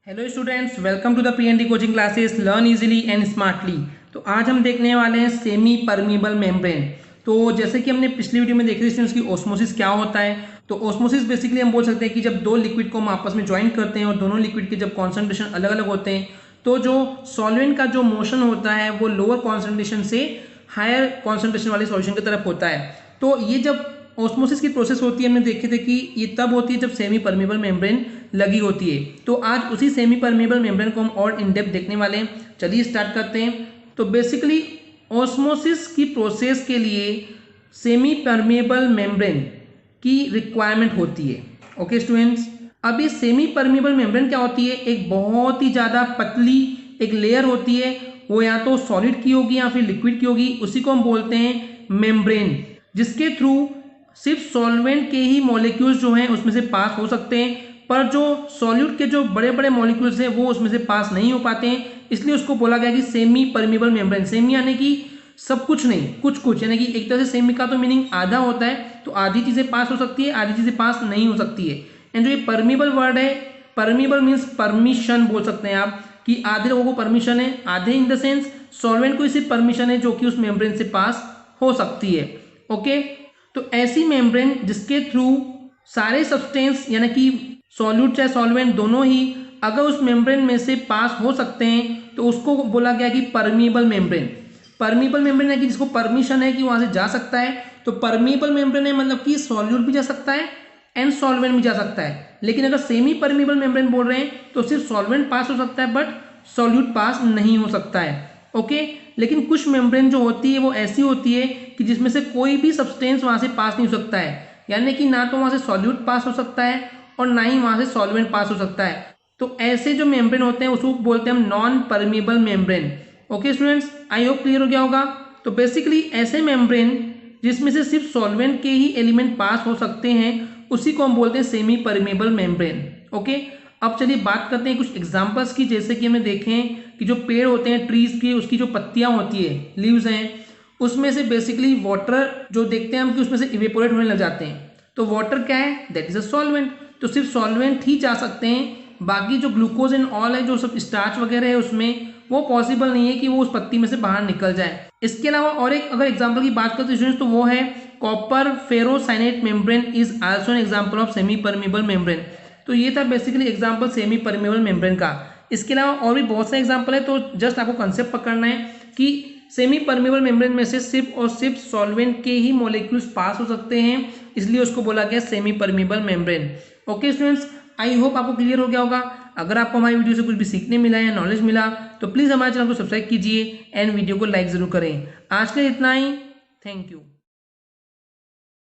Hello students, welcome to the PND coaching classes learn easily and smartly. तो आज हम देखने वाले हैं सेमी परमीबल मेम्ब्रेन। तो जैसे कि हमने पिछली वीडियो में देखी थी उसकी ऑस्मोसिस क्या होता है। तो ऑस्मोसिस बेसिकली हम बोल सकते हैं कि जब दो लिक्विड को हम आपस में ज्वाइन करते हैं और दोनों लिक्विड के जब कॉन्सेंट्रेशन अलग अलग होते हैं तो जो सॉल्वेंट का जो मोशन होता है वो लोअर कॉन्सेंट्रेशन से हायर कॉन्सेंट्रेशन वाले सॉल्यूशन की तरफ होता है। तो ये जब ऑस्मोसिस की प्रोसेस होती है हमने देखे थे कि ये तब होती है जब सेमी परमीबल मेम्ब्रेन लगी होती है। तो आज उसी सेमी परमीबल मेम्ब्रेन को हम और इन डेप्थ देखने वाले हैं। चलिए स्टार्ट करते हैं। तो बेसिकली ऑस्मोसिस की प्रोसेस के लिए सेमी परमीबल मेम्ब्रेन की रिक्वायरमेंट होती है। ओके स्टूडेंट्स, अब ये सेमी परमीबल मेम्ब्रेन क्या होती है, एक बहुत ही ज़्यादा पतली एक लेयर होती है, वो या तो सॉलिड की होगी या फिर लिक्विड की होगी। उसी को हम बोलते हैं मेम्ब्रेन, जिसके थ्रू सिर्फ सॉल्वेंट के ही मॉलिक्यूल्स जो हैं उसमें से पास हो सकते हैं, पर जो सॉल्यूट के जो बड़े बड़े मॉलिक्यूल्स हैं वो उसमें से पास नहीं हो पाते हैं। इसलिए उसको बोला गया कि सेमी परमीबल मेम्ब्रेन। सेमी यानी कि सब कुछ नहीं, कुछ कुछ, यानी कि एक तरह से सेमी का तो मीनिंग आधा होता है, तो आधी चीजें पास हो सकती है, आधी चीजें पास नहीं हो सकती है। एंड जो ये परमीबल वर्ड है, परमीबल मीन्स परमिशन बोल सकते हैं आप, कि आधे लोगों को परमिशन है, आधे इन द सेंस सॉल्वेंट को सिर्फ परमिशन है जो कि उस मेम्ब्रेन से पास हो सकती है। ओके, तो ऐसी मेम्ब्रेन जिसके थ्रू सारे सब्सटेंस यानी कि सॉल्यूट चाहे सॉल्वेंट दोनों ही अगर उस मेम्ब्रेन में से पास हो सकते हैं तो उसको बोला गया कि परमीबल मेम्ब्रेन। परमीबल मेम्ब्रेन है कि जिसको परमिशन है कि वहां से जा सकता है। तो परमीबल मेम्ब्रेन है मतलब कि सॉल्यूट भी जा सकता है एंड सॉल्वेंट भी जा सकता है। लेकिन अगर सेमी परमीबल मेम्ब्रेन बोल रहे हैं तो सिर्फ सॉल्वेंट पास हो सकता है बट सॉल्यूट पास नहीं हो सकता है। ओके, लेकिन कुछ मेम्ब्रेन जो होती है वो ऐसी होती है कि जिसमें से कोई भी सब्सटेंस वहां से पास नहीं हो सकता है, यानी कि ना तो वहां से सॉल्यूट पास हो सकता है और ना ही वहां से सॉल्वेंट पास हो सकता है। तो ऐसे जो मेम्ब्रेन होते हैं उसको बोलते हैं हम non permeable membrane. Okay students, I hope clear हो गया होगा। तो बेसिकली ऐसे मेम्ब्रेन जिसमें से सिर्फ सॉल्वेंट के ही एलिमेंट पास हो सकते हैं उसी को हम बोलते हैं सेमी परमीबल मेम्ब्रेन। ओके, अब चलिए बात करते हैं कुछ एग्जांपल्स की। जैसे कि हमें देखें कि जो पेड़ होते हैं ट्रीज की, उसकी जो पत्तियां होती है, लीव्स हैं, उसमें से बेसिकली वाटर जो देखते हैं हम कि उसमें से इवेपोरेट होने लग जाते हैं। तो वाटर क्या है, दैट इज अ सॉल्वेंट। तो सिर्फ सॉल्वेंट ही जा सकते हैं, बाकी जो ग्लूकोज एंड ऑल है, जो सब स्टार्च वगैरह है उसमें, वो पॉसिबल नहीं है कि वो उस पत्ती में से बाहर निकल जाए। इसके अलावा और एक अगर एग्जाम्पल की बात करते हैं तो वो है copper ferrocyanide membrane is also an example of semi permeable membrane. तो ये था basically example semi permeable membrane का। इसके अलावा और भी बहुत सारे एग्जाम्पल है, तो जस्ट आपको कंसेप्ट पकड़ना है कि सेमी परमीबल मेम्ब्रेन में से सिर्फ और सिर्फ सॉल्वेंट के ही मॉलिक्यूल्स पास हो सकते हैं, इसलिए उसको बोला गया semi permeable membrane. Okay students, I hope आपको क्लियर हो गया होगा। अगर आपको हमारी वीडियो से कुछ भी सीखने मिला या नॉलेज मिला तो प्लीज़ हमारे चैनल को सब्सक्राइब कीजिए एंड वीडियो को लाइक जरूर करें। आज के लिए इतना ही, थैंक यू।